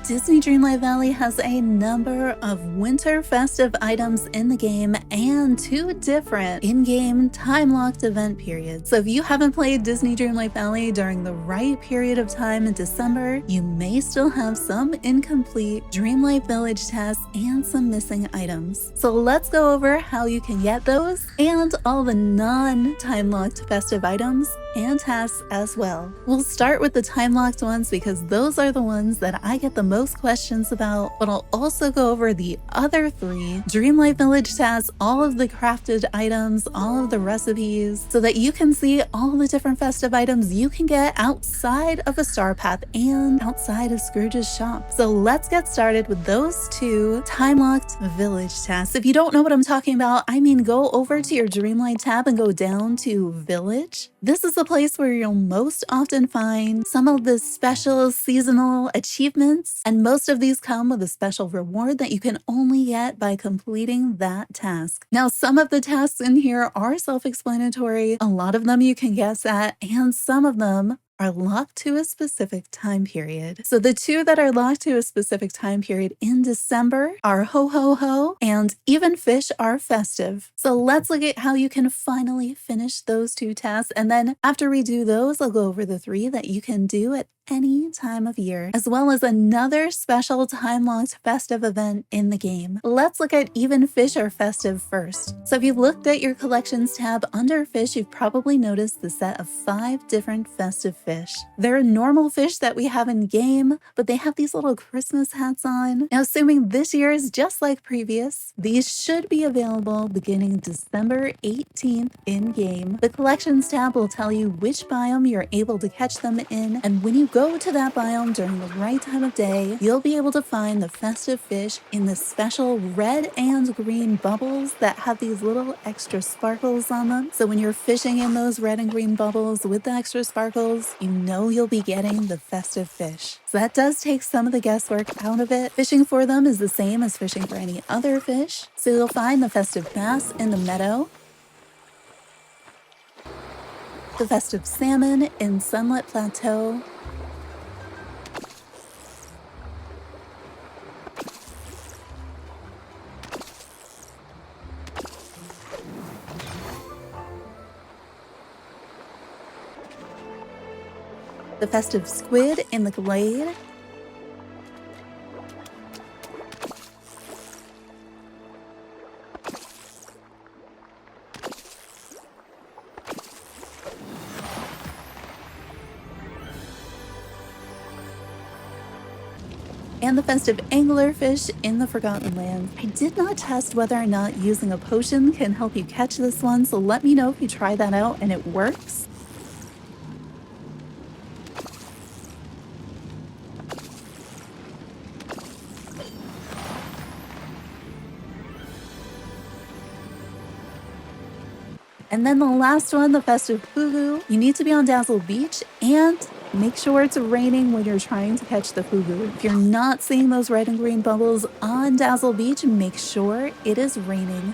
Disney Dreamlight Valley has a number of winter festive items in the game and 2 different in-game time-locked event periods. So if you haven't played Disney Dreamlight Valley during the right period of time in December, you may still have some incomplete Dreamlight Village tasks and some missing items. So let's go over how you can get those and all the non-time-locked festive items and tasks as well. We'll start with the time-locked ones because those are the ones that I get the most questions about, but I'll also go over the other 3 Dreamlight Village tasks, all of the crafted items, all of the recipes, so that you can see all the different festive items you can get outside of a starpath and outside of Scrooge's shop. So let's get started with those 2 time-locked village tasks. If you don't know what I'm talking about, I mean go over to your Dreamlight tab and go down to Village. This is the place where you'll most often find some of the special seasonal achievements, and most of these come with a special reward that you can only get by completing that task. Now, some of the tasks in here are self-explanatory, a lot of them you can guess at, and some of them are locked to a specific time period. So the 2 that are locked to a specific time period in December are HoHoHo and Even Fish Are Festive. So let's look at how you can finally finish those 2 tasks, and then after we do those, I'll go over the 3 that you can do at any time of year, as well as another special time-locked festive event in the game. Let's look at Even Fish Are Festive first. So if you've looked at your collections tab under fish, you've probably noticed the set of 5 different festive fish. They're normal fish that we have in game, but they have these little Christmas hats on. Now, assuming this year is just like previous, these should be available beginning December 18th in game. The collections tab will tell you which biome you're able to catch them in, and when you go to that biome during the right time of day, you'll be able to find the festive fish in the special red and green bubbles that have these little extra sparkles on them. So when you're fishing in those red and green bubbles with the extra sparkles, you know you'll be getting the festive fish. So that does take some of the guesswork out of it. Fishing for them is the same as fishing for any other fish. So you'll find the festive bass in the meadow, the festive salmon in Sunlit Plateau, the festive squid in the glade, and the festive anglerfish in the Forgotten Land. I did not test whether or not using a potion can help you catch this one, so let me know if you try that out and it works. And then the last one, the festive fugu. You need to be on Dazzle Beach and make sure it's raining when you're trying to catch the fugu. If you're not seeing those red and green bubbles on Dazzle Beach, make sure it is raining.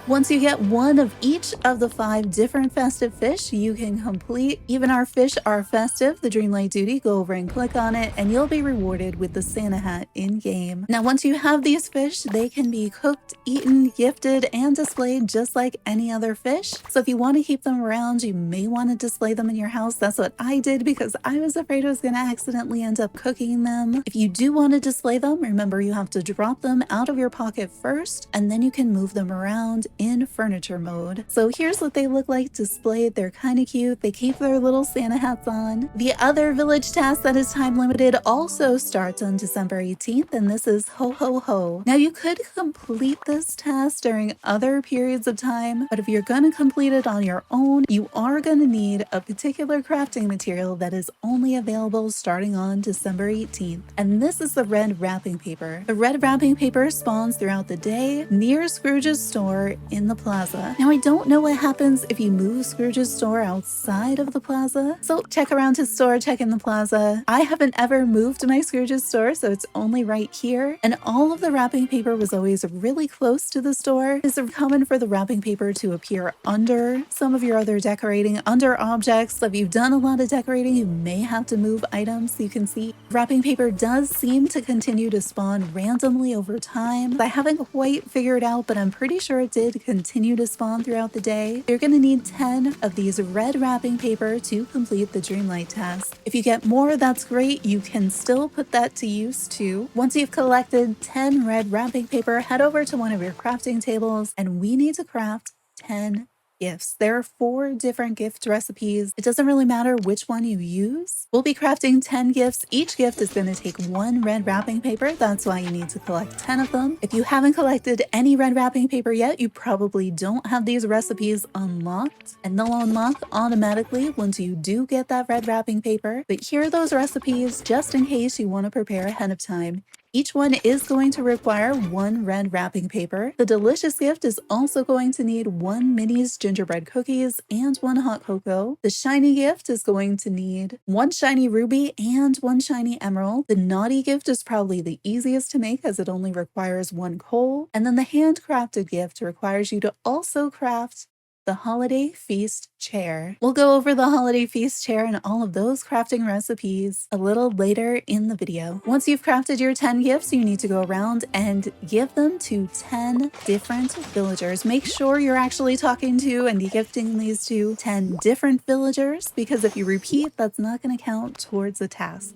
Once you get one of each of the 5 different festive fish, you can complete Even Our Fish Are Festive, the Dreamlight duty. Go over and click on it, and you'll be rewarded with the Santa hat in-game. Now, once you have these fish, they can be cooked, eaten, gifted, and displayed just like any other fish. So if you want to keep them around, you may want to display them in your house. That's what I did because I was afraid I was going to accidentally end up cooking them. If you do want to display them, remember you have to drop them out of your pocket first, and then you can move them around in furniture mode. So here's what they look like displayed. They're kind of cute. They keep their little Santa hats on. The other village task that is time limited also starts on December 18th, and this is HoHoHo. Now you could complete this task during other periods of time, but if you're going to complete it on your own, you are going to need a particular crafting material that is only available starting on December 18th, and this is the red wrapping paper. The red wrapping paper spawns throughout the day near Scrooge's store in the plaza. Now, I don't know what happens if you move Scrooge's store outside of the plaza, so check around his store, check in the plaza. I haven't ever moved my Scrooge's store, so it's only right here, and all of the wrapping paper was always really close to the store. It's common for the wrapping paper to appear under some of your other decorating, under objects. So if you've done a lot of decorating, you may have to move items. You can see wrapping paper does seem to continue to spawn randomly over time. I haven't quite figured out, but I'm pretty sure it did continue to spawn throughout the day. You're going to need 10 of these red wrapping paper to complete the Dreamlight task. If you get more, that's great. You can still put that to use too. Once you've collected 10 red wrapping paper, head over to one of your crafting tables, and we need to craft 10 gifts. There are 4 different gift recipes. It doesn't really matter which one you use. We'll be crafting 10 gifts. Each gift is going to take 1 red wrapping paper. That's why you need to collect 10 of them. If you haven't collected any red wrapping paper yet, you probably don't have these recipes unlocked, and they'll unlock automatically once you do get that red wrapping paper. But here are those recipes just in case you want to prepare ahead of time. Each one is going to require 1 red wrapping paper. The delicious gift is also going to need 1 Minnie's gingerbread cookies and 1 hot cocoa. The shiny gift is going to need 1 shiny ruby and 1 shiny emerald. The naughty gift is probably the easiest to make as it only requires 1 coal. And then the handcrafted gift requires you to also craft the Holiday Feast chair. We'll go over the Holiday Feast chair and all of those crafting recipes a little later in the video. Once you've crafted your 10 gifts, you need to go around and give them to 10 different villagers. Make sure you're actually talking to and gifting these to 10 different villagers, because if you repeat, that's not going to count towards the task.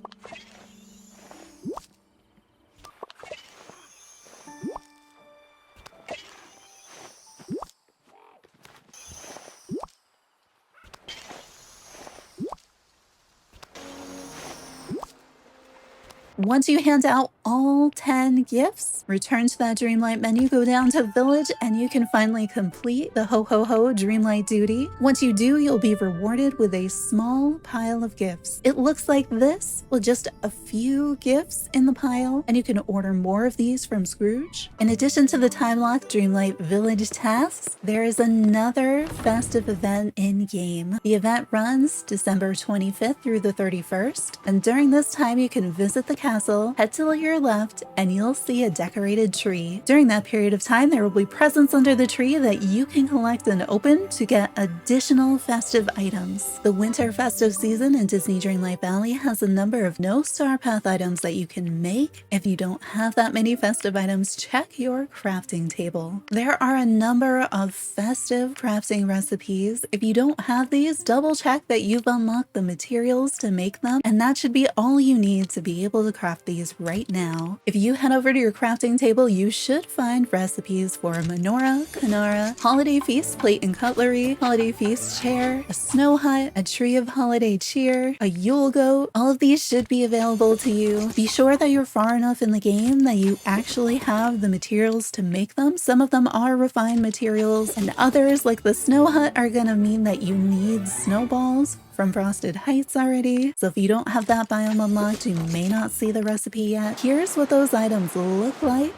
Once you hand out all 10 gifts, return to that Dreamlight menu, go down to Village, and you can finally complete the HoHoHo Dreamlight duty. Once you do, you'll be rewarded with a small pile of gifts. It looks like this, with just a few gifts in the pile, and you can order more of these from Scrooge. In addition to the time-locked Dreamlight Village tasks, there is another festive event in-game. The event runs December 25th through the 31st, and during this time you can visit the castle, head to your left, and you'll see a decorated tree. During that period of time, there will be presents under the tree that you can collect and open to get additional festive items. The winter festive season in Disney Dreamlight Valley has a number of no starpath items that you can make. If you don't have that many festive items, check your crafting table. There are a number of festive crafting recipes. If you don't have these, double check that you've unlocked the materials to make them, and that should be all you need to be able to craft these right now. If you head over to your crafting table, you should find recipes for a menorah, Canara, Holiday Feast plate and cutlery, Holiday Feast chair, a snow hut, a tree of holiday cheer, a Yule goat. All of these should be available to you. Be sure that you're far enough in the game that you actually have the materials to make them. Some of them are refined materials, and others, like the snow hut, are gonna mean that you need snowballs from Frosted Heights already. So if you don't have that biome unlocked, you may not see the recipe yet. Here's what those items look like.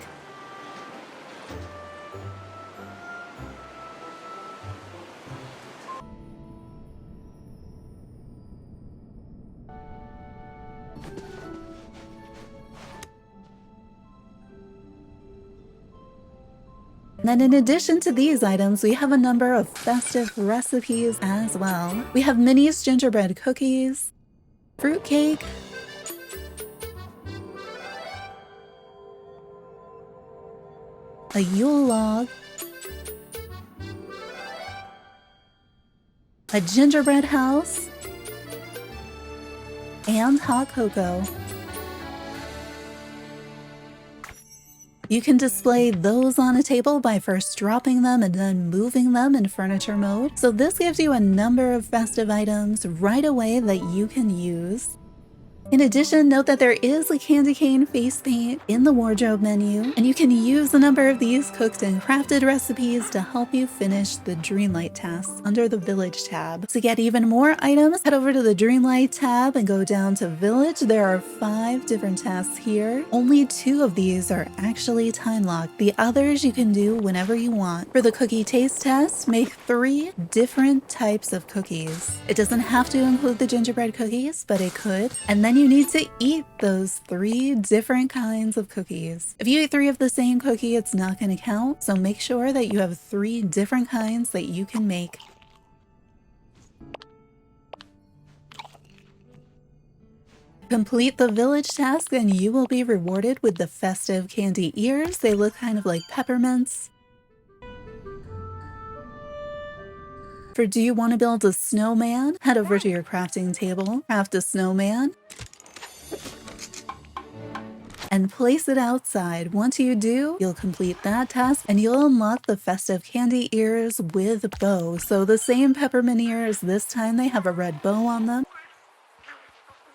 Then in addition to these items, we have a number of festive recipes as well. We have Minnie's gingerbread cookies, fruitcake, a Yule log, a gingerbread house, and hot cocoa. You can display those on a table by first dropping them and then moving them in furniture mode. So this gives you a number of festive items right away that you can use. In addition, note that there is a candy cane face paint in the wardrobe menu, and you can use a number of these cooked and crafted recipes to help you finish the Dreamlight tasks under the Village tab. To get even more items, head over to the Dreamlight tab and go down to Village. There are 5 different tasks here. Only 2 of these are actually time locked. The others you can do whenever you want. For the cookie taste test, make 3 different types of cookies. It doesn't have to include the gingerbread cookies, but it could. And then you need to eat those 3 different kinds of cookies. If you eat 3 of the same cookie, it's not going to count, so make sure that you have 3 different kinds that you can make. Complete the village task and you will be rewarded with the festive candy ears. They look kind of like peppermints. For do you want to build a snowman? Head over to your crafting table, craft a snowman, and place it outside. Once you do, you'll complete that task and you'll unlock the festive candy ears with bow. So the same peppermint ears, this time they have a red bow on them.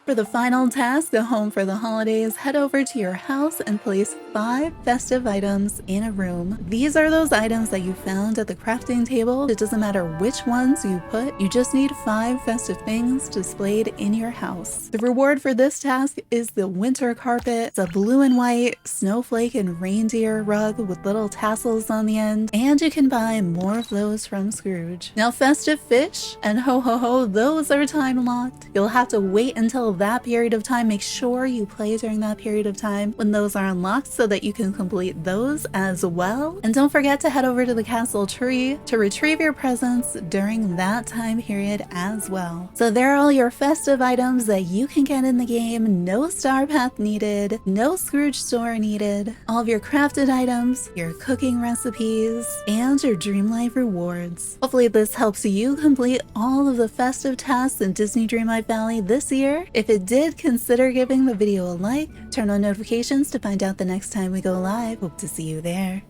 For the final task, a home for the holidays, head over to your house and place 5 festive items in a room. These are those items that you found at the crafting table. It doesn't matter which ones you put, you just need 5 festive things displayed in your house. The reward for this task is the winter carpet. It's a blue and white snowflake and reindeer rug with little tassels on the end, and you can buy more of those from Scrooge. Now Festive Fish and HoHoHo, those are time locked. You'll have to wait until that period of time. Make sure you play during that period of time when those are unlocked so that you can complete those as well. And don't forget to head over to the castle tree to retrieve your presents during that time period as well. So there are all your festive items that you can get in the game. No star path needed, no Scrooge store needed. All of your crafted items, your cooking recipes, and your Dreamlight rewards. Hopefully this helps you complete all of the festive tasks in Disney Dreamlight Valley this year. If it did, consider giving the video a like, turn on notifications to find out the next time we go live. Hope to see you there.